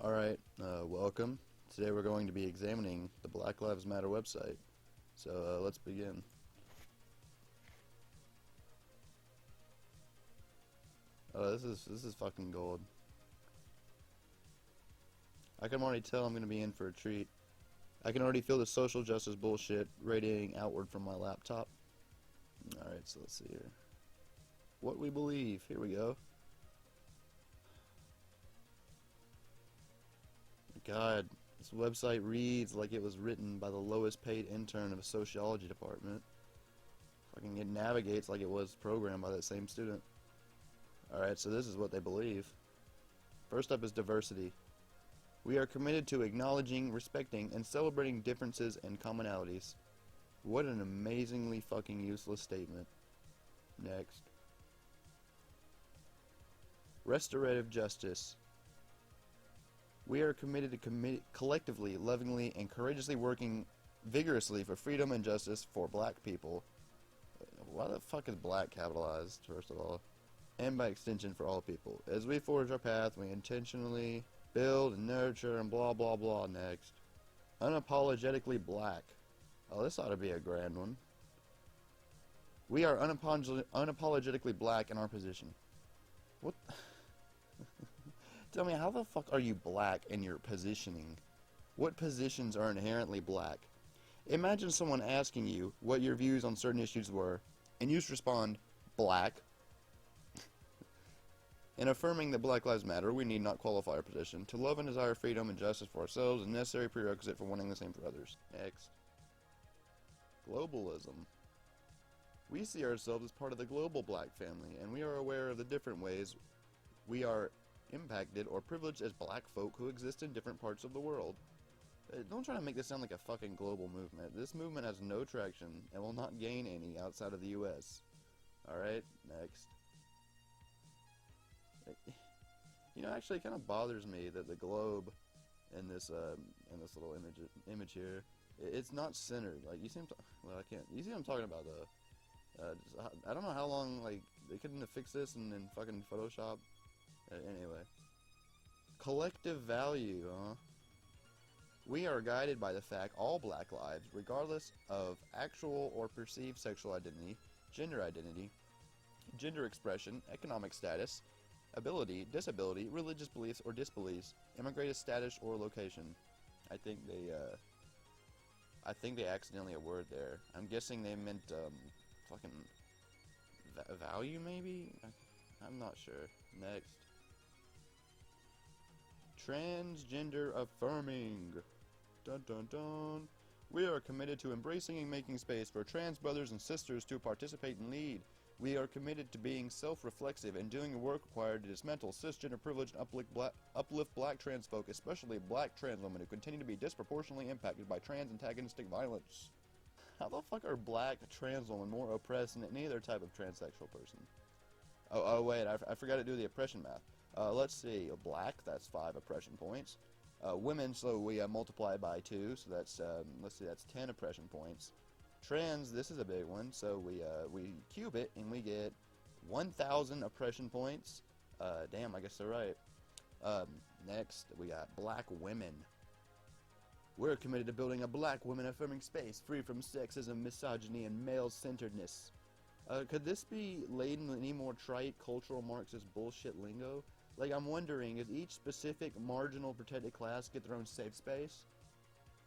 Alright, welcome. Today we're going to be examining the Black Lives Matter website. So, let's begin. Oh, this is fucking gold. I can already tell I'm going to be in for a treat. I can already feel the social justice bullshit radiating outward from my laptop. Alright, so let's see here. What we believe. Here we go. God, this website reads like it was written by the lowest paid intern of a sociology department. Fucking it navigates like it was programmed by that same student. Alright, so this is what they believe. First up is diversity. We are committed to acknowledging, respecting, and celebrating differences and commonalities. What an amazingly fucking useless statement. Next. Restorative justice. We are committed to collectively, lovingly, and courageously working vigorously for freedom and justice for black people. Why the fuck is black capitalized, first of all? And by extension for all people. As we forge our path, we intentionally build and nurture and blah blah blah. Next. Unapologetically black. Oh, this ought to be a grand one. We are unapologetically black in our position. What? Tell me, how the fuck are you black in your positioning? What positions are inherently black? Imagine someone asking you what your views on certain issues were, and you just respond, black. In affirming that Black Lives Matter, we need not qualify our position. To love and desire freedom and justice for ourselves is a necessary prerequisite for wanting the same for others. Next. Globalism. We see ourselves as part of the global black family, and we are aware of the different ways we are impacted or privileged as black folk who exist in different parts of the world. Don't try to make this sound like a fucking global movement. This movement has no traction and will not gain any outside of the US. Alright, next. You know, actually it kind of bothers me that the globe in this little image here, it's not centered. Like, you see well, I can't. You see what I'm talking about, though. I don't know how long, like, they couldn't have fixed this in fucking Photoshop. Anyway. Collective value, huh? We are guided by the fact all black lives, regardless of actual or perceived sexual identity, gender expression, economic status, ability, disability, religious beliefs or disbeliefs, immigrated status or location. I think they accidentally a word there. I'm guessing they meant, fucking value, maybe? I'm not sure. Next. Transgender affirming. Dun dun dun. We are committed to embracing and making space for trans brothers and sisters to participate and lead. We are committed to being self-reflexive and doing the work required to dismantle cisgender privilege and uplift black trans folk, especially black trans women who continue to be disproportionately impacted by trans antagonistic violence. How the fuck are black trans women more oppressed than any other type of transsexual person? Oh wait, I forgot to do the oppression math. Let's see, black, that's 5 oppression points. Women, so we multiply by 2, so that's, let's see, that's 10 oppression points. Trans, this is a big one, so we cube it, and we get 1,000 oppression points. Damn, I guess they're right. Next, we got black women. We're committed to building a black women-affirming space, free from sexism, misogyny, and male-centeredness. Could this be laden with any more trite, cultural Marxist bullshit lingo? Like, I'm wondering, does each specific marginal protected class get their own safe space?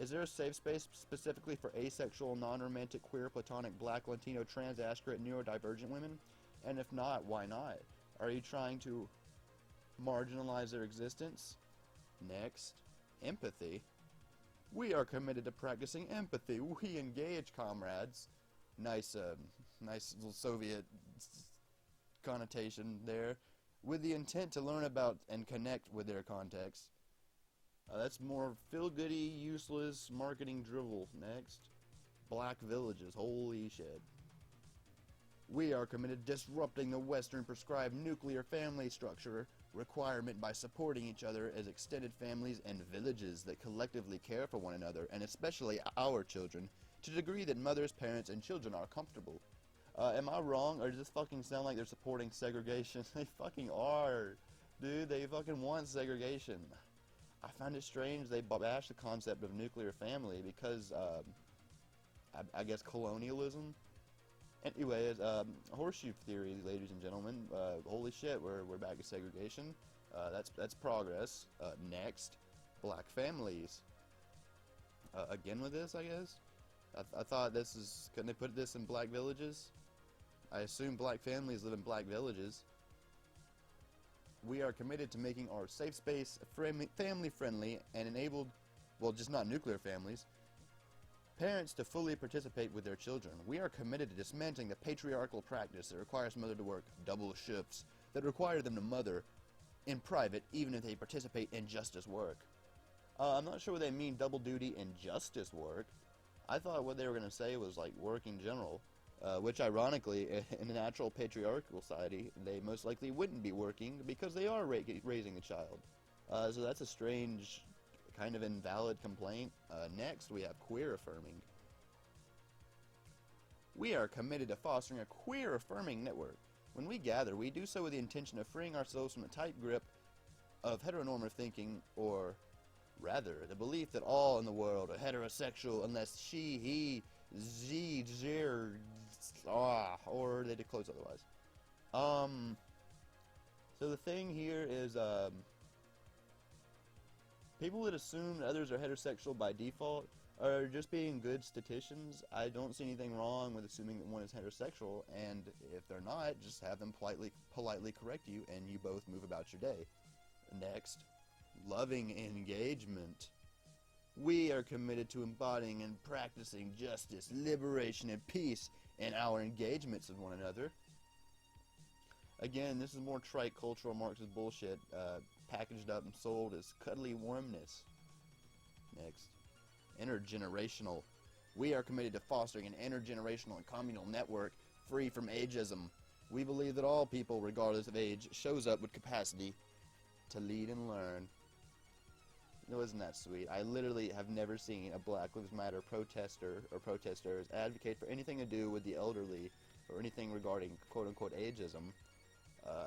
Is there a safe space specifically for asexual, non-romantic, queer, platonic, black, Latino, trans, aspirate, neurodivergent women? And if not, why not? Are you trying to marginalize their existence? Next. Empathy. We are committed to practicing empathy. We engage, comrades. Nice little Soviet connotation there. With the intent to learn about and connect with their context. That's more feel-goody, useless marketing drivel. Next. Black villages. Holy shit. We are committed to disrupting the Western prescribed nuclear family structure requirement by supporting each other as extended families and villages that collectively care for one another, and especially our children, to the degree that mothers, parents, and children are comfortable. Am I wrong, or does this fucking sound like they're supporting segregation? They fucking are. Dude, they fucking want segregation. I find it strange they bash the concept of nuclear family because, I guess, colonialism. Anyways, horseshoe theory, ladies and gentlemen. Holy shit, we're back to segregation. That's progress. Next, black families. Again with this, I guess. I thought this is. Couldn't they put this in black villages? I assume black families live in black villages. We are committed to making our safe space family-friendly and enabled, well, just not nuclear families, parents to fully participate with their children. We are committed to dismantling the patriarchal practice that requires mother to work double shifts, that require them to mother in private even if they participate in justice work. I'm not sure what they mean double duty and justice work. I thought what they were going to say was like work in general. Which ironically, in a natural patriarchal society, they most likely wouldn't be working because they are raising a child. So that's a strange, kind of invalid complaint. Next, we have queer affirming. We are committed to fostering a queer affirming network. When we gather, we do so with the intention of freeing ourselves from the tight grip of heteronormative thinking, or rather, the belief that all in the world are heterosexual unless she, he, Z, Zer, or they disclose otherwise. So the thing here is, people that assume that others are heterosexual by default are just being good statisticians. I don't see anything wrong with assuming that one is heterosexual, and if they're not, just have them politely correct you, and you both move about your day. Next, loving engagement. We are committed to embodying and practicing justice, liberation, and peace in our engagements with one another. Again, this is more trite cultural Marxist bullshit, packaged up and sold as cuddly warmness. Next, intergenerational. We are committed to fostering an intergenerational and communal network free from ageism. We believe that all people, regardless of age, shows up with capacity to lead and learn. No, isn't that sweet? I literally have never seen a Black Lives Matter protester or protesters advocate for anything to do with the elderly or anything regarding quote-unquote ageism.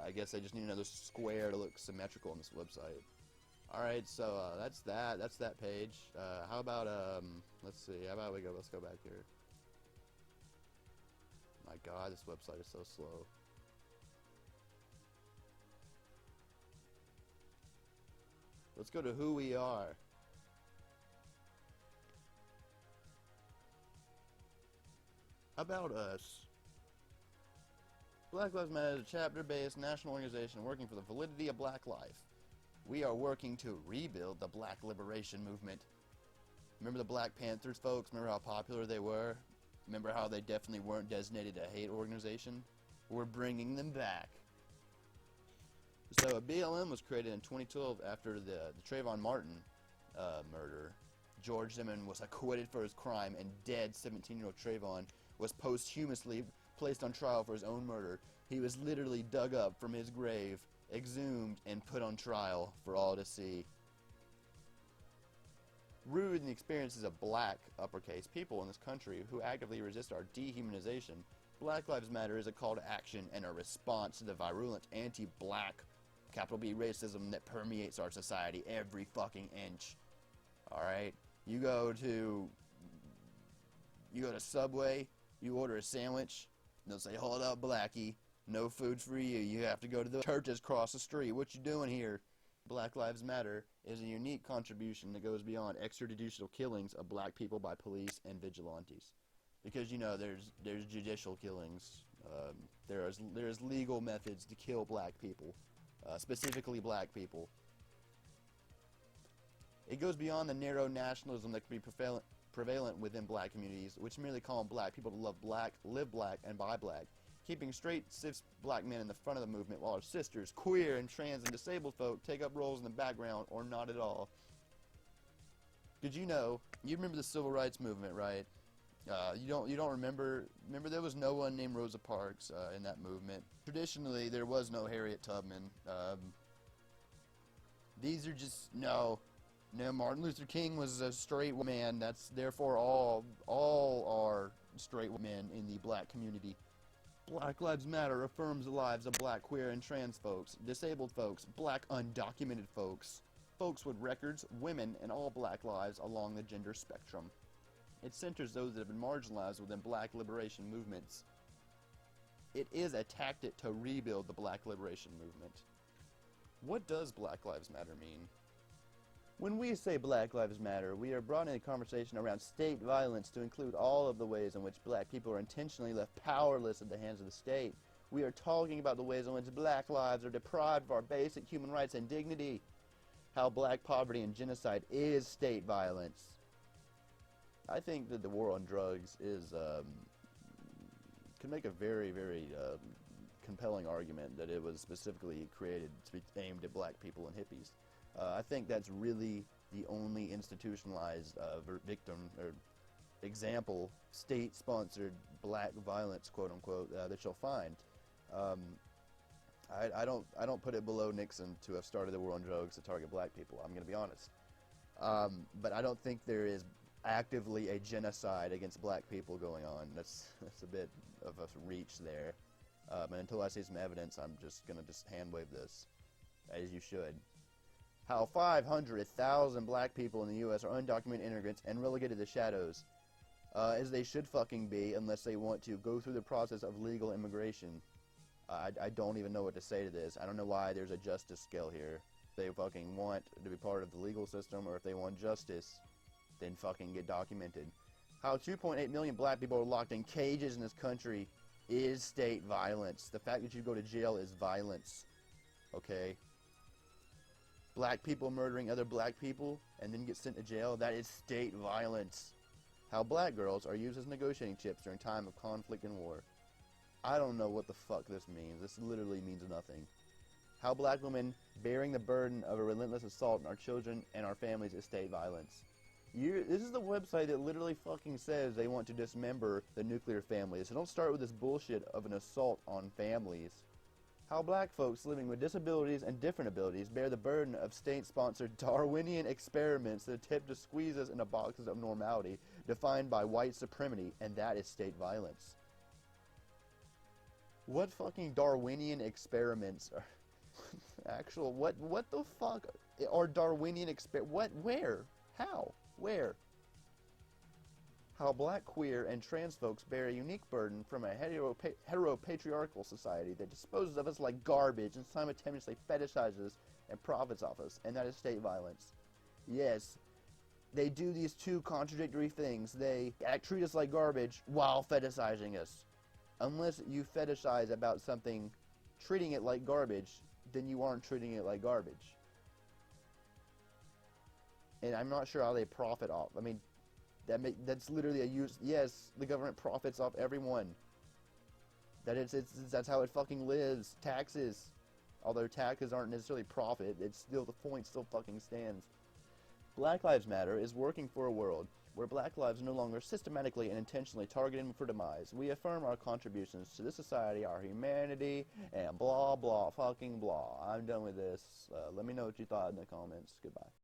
I guess I just need another square to look symmetrical on this website. Alright, so that's that page. How about, let's see, let's go back here. My god, this website is so slow. Let's go to who we are. About us. Black Lives Matter is a chapter-based national organization working for the validity of black life. We are working to rebuild the black liberation movement. Remember the Black Panthers, folks? Remember how popular they were? Remember how they definitely weren't designated a hate organization? We're bringing them back. So BLM was created in 2012 after the Trayvon Martin murder. George Zimmerman was acquitted for his crime, and dead 17-year-old Trayvon was posthumously placed on trial for his own murder. He was literally dug up from his grave, exhumed, and put on trial for all to see. Rooted in the experiences of black, uppercase, people in this country who actively resist our dehumanization, Black Lives Matter is a call to action and a response to the virulent anti-black, capital B, racism that permeates our society every fucking inch. Alright? You go to Subway, you order a sandwich, they'll say, "Hold up, Blackie, no food for you. You have to go to the churches across the street. What you doing here?" Black Lives Matter is a unique contribution that goes beyond extrajudicial killings of black people by police and vigilantes. Because, you know, there's judicial killings. There's legal methods to kill black people, specifically black people. It goes beyond the narrow nationalism that can be prevalent within black communities, which merely call on black people to love black, live black, and buy black, keeping straight, cis black men in the front of the movement while our sisters, queer and trans and disabled folk take up roles in the background or not at all. Did you know, you remember the civil rights movement, right? You don't remember there was no one named Rosa Parks in that movement. Traditionally, there was no Harriet Tubman. These are just, no, Martin Luther King was a straight man. That's therefore all are straight men in the black community. Black Lives Matter affirms the lives of black, queer, and trans folks, disabled folks, black undocumented folks, folks with records, women, and all black lives along the gender spectrum. It centers those that have been marginalized within black liberation movements. It is a tactic to rebuild the black liberation movement. What does Black Lives Matter mean? When we say Black Lives Matter, we are broadening the conversation around state violence to include all of the ways in which black people are intentionally left powerless at the hands of the state. We are talking about the ways in which black lives are deprived of our basic human rights and dignity. How black poverty and genocide is state violence. I think that the war on drugs is can make a very, very compelling argument that it was specifically created to be aimed at black people and hippies. I think that's really the only institutionalized victim or example, state-sponsored black violence, quote unquote, that you'll find. I don't put it below Nixon to have started the war on drugs to target black people. I'm going to be honest, but I don't think there is actively a genocide against black people going on. That's a bit of a reach there. And until I see some evidence, I'm just going to hand wave this, as you should. How 500,000 black people in the U.S. are undocumented immigrants and relegated to the shadows, as they should fucking be, unless they want to go through the process of legal immigration. I don't even know what to say to this. I don't know why there's a justice scale here. If they fucking want to be part of the legal system, or if they want justice, then fucking get documented. How 2.8 million black people are locked in cages in this country is state violence. The fact that you go to jail is violence. Okay? Black people murdering other black people and then get sent to jail, that is state violence. How black girls are used as negotiating chips during time of conflict and war. I don't know what the fuck this means. This literally means nothing. How black women bearing the burden of a relentless assault on our children and our families is state violence. This is the website that literally fucking says they want to dismember the nuclear family. So don't start with this bullshit of an assault on families. How black folks living with disabilities and different abilities bear the burden of state-sponsored Darwinian experiments that attempt to squeeze us into boxes of normality defined by white supremacy, and that is state violence. What fucking Darwinian experiments are actual? What the fuck are Darwinian what? Where? How? Where? How black, queer, and trans folks bear a unique burden from a heteropatriarchal society that disposes of us like garbage and simultaneously fetishizes and profits off us, and that is state violence. Yes, they do these two contradictory things. They treat us like garbage while fetishizing us. Unless you fetishize about something, treating it like garbage, then you aren't treating it like garbage. And I'm not sure how they profit off. I mean, that's literally a use. Yes, the government profits off everyone. That's how it fucking lives. Taxes, although taxes aren't necessarily profit, it's still, the point still fucking stands. Black Lives Matter is working for a world where black lives are no longer systematically and intentionally targeted for demise. We affirm our contributions to this society, our humanity, and blah blah fucking blah. I'm done with this. Let me know what you thought in the comments. Goodbye.